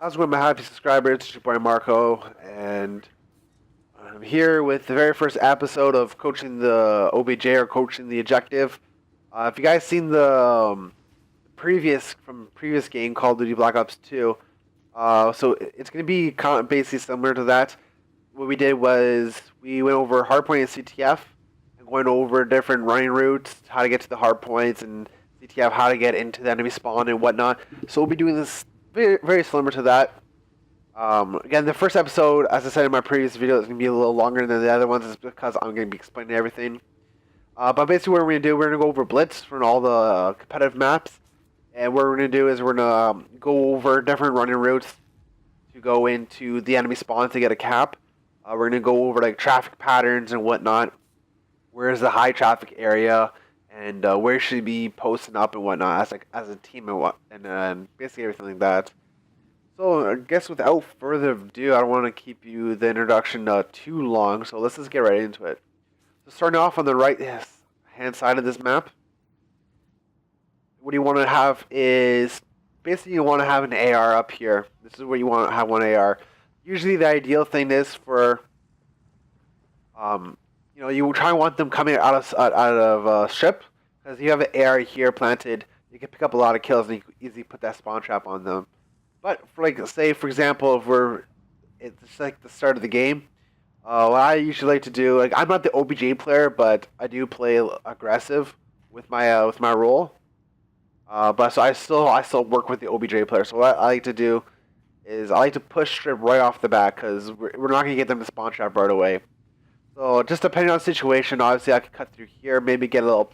How's it going, my happy subscribers? It's your boy Marko, and I'm here with the very first episode of Coaching the OBJ, or Coaching the Objective. If you guys seen the previous game, Call of Duty Black Ops 2, so it's going to be basically similar to that. What we did was we went over hardpoint and CTF, and going over different running routes, how to get to the hardpoints, and CTF, how to get into the enemy spawn and whatnot. So we'll be doing this very, very similar to that. Again, the first episode, as I said in my previous video, is going to be a little longer than the other ones, is because I'm going to be explaining everything. But basically what we're going to do, we're going to go over Blitz for all the competitive maps. And what we're going to do is we're going to go over different running routes to go into the enemy spawn to get a cap. We're going to go over like traffic patterns and whatnot. Where's the high traffic area, and where should you be posting up and whatnot as a team and basically everything like that. So I guess without further ado, I don't want to keep you the introduction too long, so let's just get right into it. So starting off on the right hand side of this map, what you want to have is basically you want to have an AR up here. This is where you want to have one AR. Usually the ideal thing is for you try and want them coming out of strip, because you have an AR here planted, you can pick up a lot of kills and you can easily put that spawn trap on them. But for like, say for example, if it's like the start of the game, what I usually like to do, like I'm not the OBJ player, but I do play aggressive with my role. But so I still work with the OBJ player. So what I like to do is I like to push strip right off the bat, because we're not gonna get them to spawn trap right away. So just depending on the situation, obviously I could cut through here, maybe get a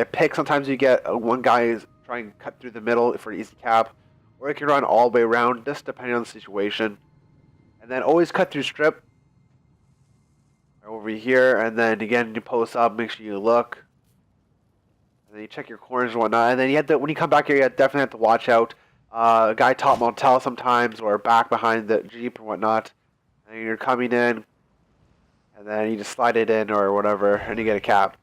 pick. Sometimes you get one guy is trying to cut through the middle for an easy cap, or you can run all the way around, just depending on the situation. And then always cut through strip over here, and then again you post up, make sure you look, and then you check your corners and whatnot. And then when you come back here, you definitely have to watch out. A guy top motel sometimes, or back behind the Jeep or whatnot, and you're coming in. And then you just slide it in or whatever, and you get a cap.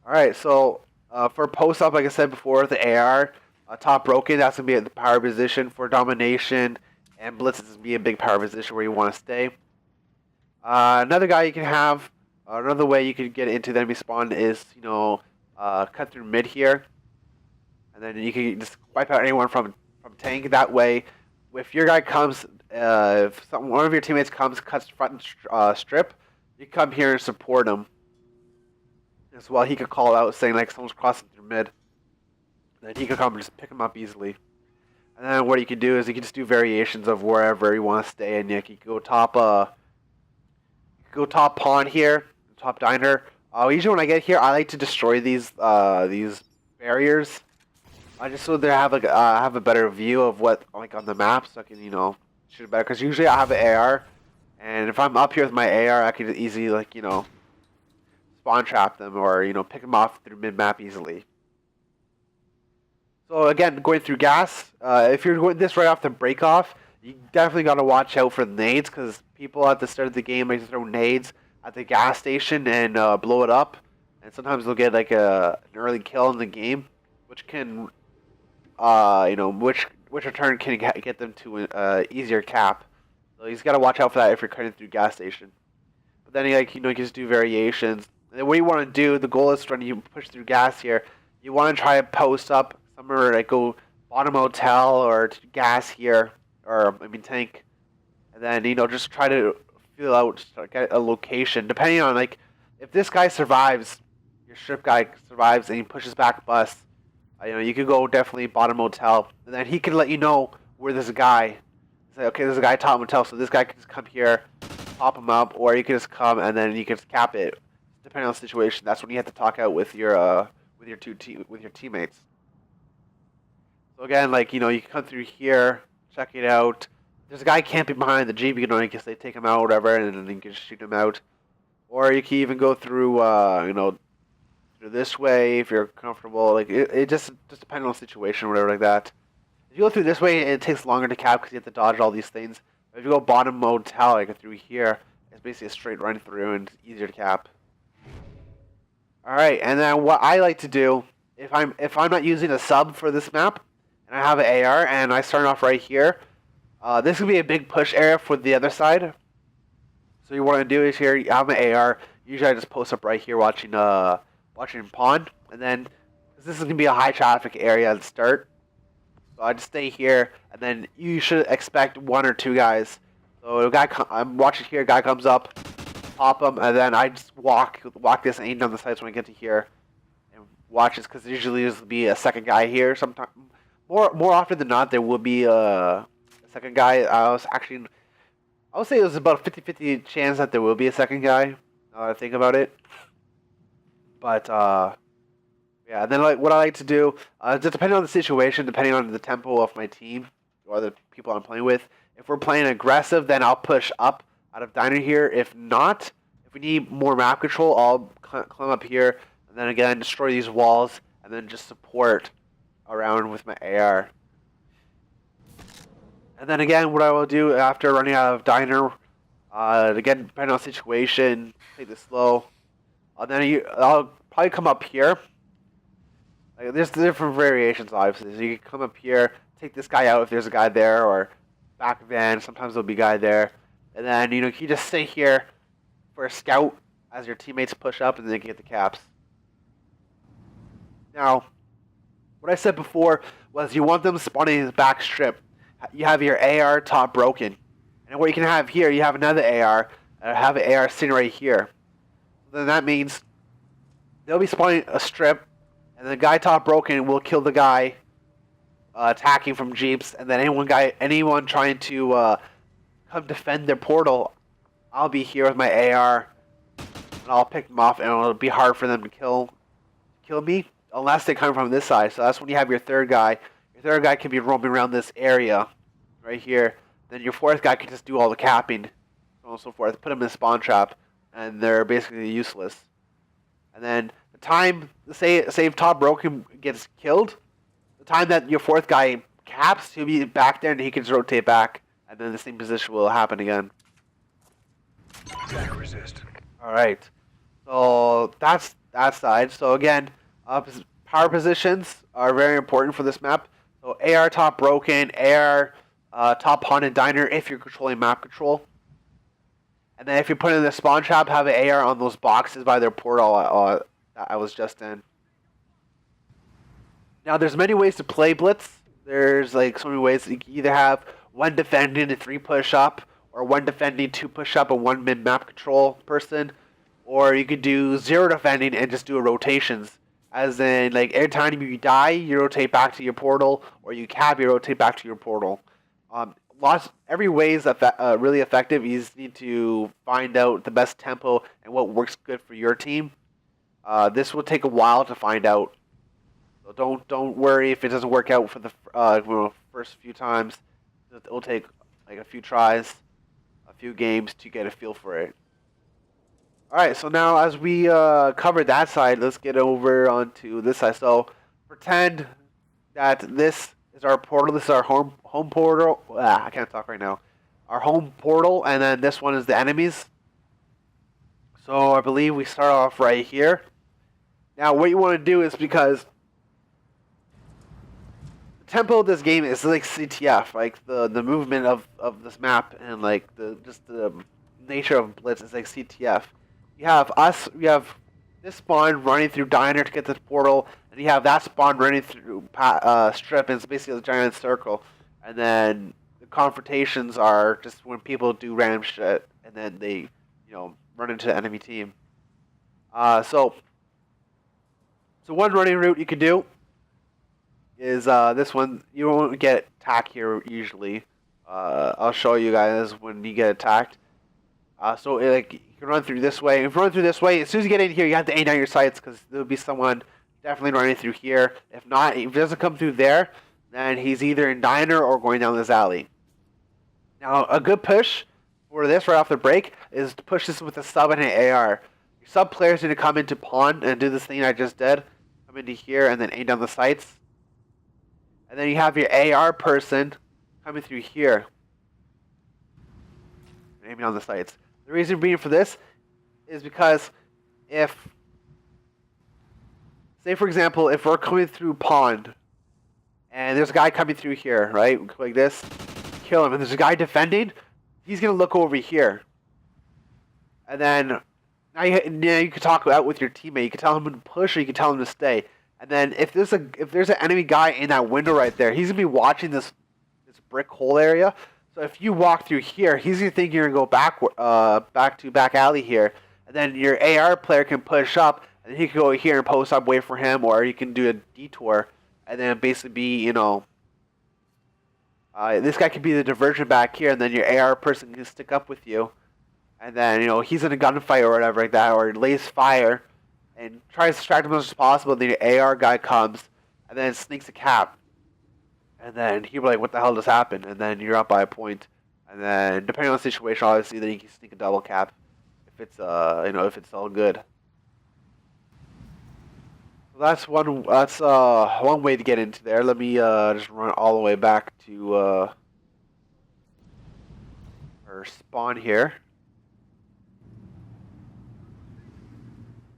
Alright, so for post-up, like I said before, the AR, top broken, that's going to be at the power position. For domination and Blitz, is going to be a big power position where you want to stay. Another guy you can have, another way you can get into the enemy spawn is, cut through mid here. And then you can just wipe out anyone from tank. That way, if your guy comes, if one of your teammates cuts front and strip, you come here and support him. As well, he could call out saying like someone's crossing through mid. Then he could come and just pick him up easily. And then what you can do is you can just do variations of wherever you want to stay. And you can go top pawn here, top diner. Usually when I get here, I like to destroy these barriers. Just so they have have a better view of what on the map, so I can shoot better. Because usually I have an AR, and if I'm up here with my AR, I can easily spawn trap them or pick them off through mid map easily. So again, going through gas, if you're going this right off the break off, you definitely got to watch out for the nades, because people at the start of the game like to throw nades at the gas station and blow it up, and sometimes they'll get an early kill in the game, which can which in turn can get them to an easier cap. So you just gotta watch out for that if you're cutting through gas station. But then you can just do variations. And then what you want to do, the goal is when you push through gas here, you want to try to post up somewhere, like go bottom hotel or gas here, or tank, and then just try to feel out, get a location depending on if this guy survives, your strip guy survives, and he pushes back bus. You could go definitely bottom motel, and then he can let you know where there's a guy. Say, okay, there's a guy top motel, so this guy can just come here, pop him up, or you can just come and then you can just cap it, depending on the situation. That's when you have to talk out with your teammates. So again, you can come through here, check it out. There's a guy camping behind the Jeep. You can say take him out, or whatever, and then you can just shoot him out. Or you can even go through, this way if you're comfortable. It just depends on the situation or whatever like that. If you go through this way, it takes longer to cap because you have to dodge all these things. But if you go bottom motel through here, it's basically a straight run through and it's easier to cap. All right, and then what I like to do, if I'm not using a sub for this map, and and I have an AR, and I start off right here. This could be a big push area for the other side. So you want to do is here, you have an AR. Usually I just post up right here watching pawn, and then this is gonna be a high traffic area at the start. So I just stay here, and then you should expect 1 or 2 guys. So a guy, I'm watching here, a guy comes up, pop him, and then I just walk this and aim down the sights when I get to here, and watch this because usually there's be a second guy here. Sometimes, more often than not, there will be a second guy. I would say it was about a 50-50 chance that there will be a second guy. Now that I think about it, but yeah. And then what I like to do, just depending on the situation, depending on the tempo of my team or the people I'm playing with. If we're playing aggressive, then I'll push up out of diner here. If not, if we need more map control, I'll climb up here and then again destroy these walls and then just support around with my AR. And then again, what I will do after running out of diner, again, depending on the situation, take this slow. I'll probably come up here. Like, there's different variations, obviously. So you can come up here, take this guy out if there's a guy there, or back van. Sometimes there'll be a guy there. And then, you just stay here for a scout as your teammates push up, and then you can get the caps. Now, what I said before was you want them spawning in the back strip. You have your AR top broken. And what you can have here, you have another AR, and have an AR sitting right here. Then that means they'll be spawning a strip, and the guy top broken will kill the guy attacking from jeeps, and then anyone trying to come defend their portal, I'll be here with my AR, and I'll pick them off, and it'll be hard for them to kill me, unless they come from this side. So that's when you have your third guy. Your third guy can be roaming around this area, right here. Then your fourth guy can just do all the capping, so on and so forth. Put them in a spawn trap, and they're basically useless. And then the time, say if top broken gets killed, the time that your fourth guy caps, he'll be back there and he can just rotate back, and then the same position will happen again. Attack resist. Alright, so that's that side. So again, power positions are very important for this map. So AR top broken, AR top pawn and diner if you're controlling map control. And then if you're putting in the spawn trap, have an AR on those boxes by their portal that I was just in. Now there's many ways to play Blitz. There's like so many ways. You can either have 1 defending and 3 push up, or 1 defending, 2 push up, and 1 mid map control person. Or you could do 0 defending and just do a rotations. As in, like, every time you die, you rotate back to your portal, or you cap, you rotate back to your portal. Every way is really effective. You just need to find out the best tempo and what works good for your team. This will take a while to find out. So don't worry if it doesn't work out for the first few times. It will take like a few tries, a few games to get a feel for it. Alright, so now as we covered that side, let's get over onto this side. So pretend that this is our portal. This is our home portal. I can't talk right now. Our home portal, and then this one is the enemies. So I believe we start off right here. Now what you want to do is, because the tempo of this game is like CTF, like the movement of this map, and like just the nature of Blitz is like CTF. You have this spawn running through diner to get this portal, and you have that spawn running through strip, and it's basically a giant circle. And then the confrontations are just when people do random shit, and then they, run into the enemy team. So one running route you could do is this one. You won't get attacked here usually. I'll show you guys when you get attacked. So you can run through this way. If you run through this way, as soon as you get in here, you have to aim down your sights, because there'll be someone definitely running through here. If not, if he doesn't come through there, then he's either in diner or going down this alley. Now, a good push for this right off the break is to push this with a sub and an AR. Your sub players need to come into pawn and do this thing I just did. Come into here and then aim down the sights. And then you have your AR person coming through here, aiming on the sights. The reason being for this is because say for example, if we're coming through pond and there's a guy coming through here, right? Like this, kill him, and there's a guy defending. He's gonna look over here, and then now you can talk out with your teammate. You can tell him to push, or you can tell him to stay. And then if there's an enemy guy in that window right there, he's gonna be watching this brick hole area. So if you walk through here, he's gonna think you're gonna go back alley here, and then your AR player can push up, and then he can go here and post up, wait for him, or you can do a detour, and then basically be, this guy could be the diversion back here, and then your AR person can stick up with you, and then he's in a gunfight or whatever like that, or lays fire, and tries to distract him as much as possible. And then your AR guy comes, and then sneaks a cap. And then he'll be like, what the hell just happened? And then you're up by a point. And then, depending on the situation, obviously, then you can sneak a double cap if it's, if it's all good. So that's one way to get into there. Let me just run all the way back to our spawn here.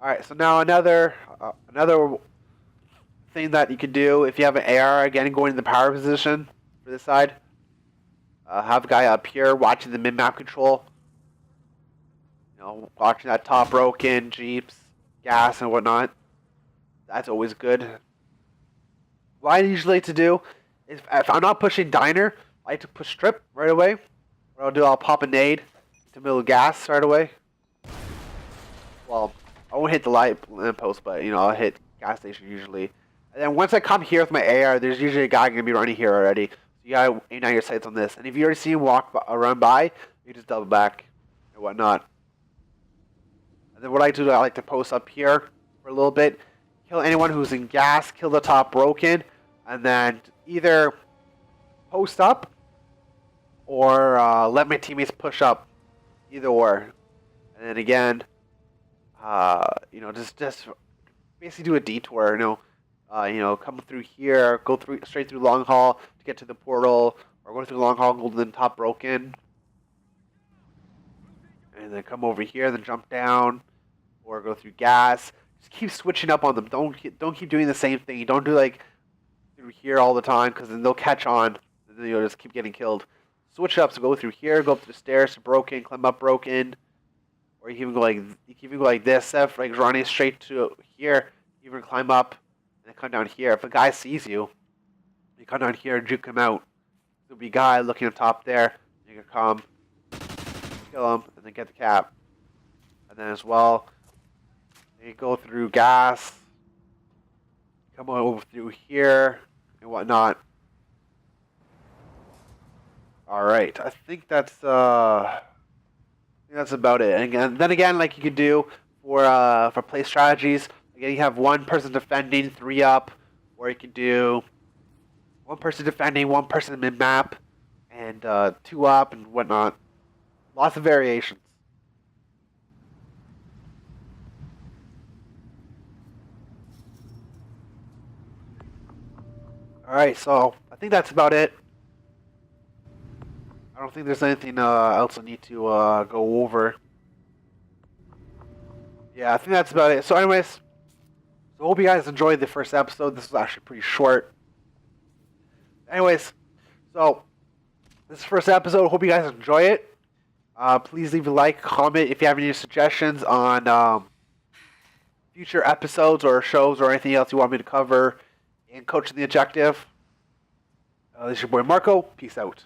All right. So now another thing that you can do if you have an AR, again, going in the power position for this side. Have a guy up here watching the mid-map control. Watching that top broken, jeeps, gas, and whatnot. That's always good. What I usually like to do is, if I'm not pushing diner, I like to push strip right away. What I'll do, I'll pop a nade to middle gas right away. Well, I won't hit the light post, but I'll hit gas station usually. And then once I come here with my AR, there's usually a guy gonna be running here already. So you gotta aim out your sights on this. And if you already see him run by, you just double back and whatnot. And then what I do, I like to post up here for a little bit, kill anyone who's in gas, kill the top broken, and then either post up or let my teammates push up, either or. And then again, just basically do a detour. Come through here, go straight through long hall to get to the portal, or go through long hall, go to the top broken, and then come over here, then jump down, or go through gas. Just keep switching up on them. Don't keep doing the same thing. You don't do like through here all the time, because then they'll catch on, and then you'll just keep getting killed. Switch up. So go through here, go up the stairs to broken, climb up broken, or you can even go like this, like running straight to here. You can climb up. And then come down here. If a guy sees you, you come down here and juke him out. There'll be a guy looking up top there. You can come, kill him, and then get the cap. And then as well, you go through gas, come over through here, and whatnot. All right, I think that's about it. And then again, like you could do for play strategies. Again, you have one person defending, 3 up, or you can do one person defending, one person mid-map, and 2 up and whatnot. Lots of variations. Alright, so I think that's about it. I don't think there's anything else I need to go over. Yeah, I think that's about it. So anyways, I hope you guys enjoyed the first episode. This was actually pretty short. Anyways, so this is the first episode. Hope you guys enjoy it. Please leave a like, comment if you have any suggestions on future episodes or shows or anything else you want me to cover in Coaching the Objective. This is your boy Marko. Peace out.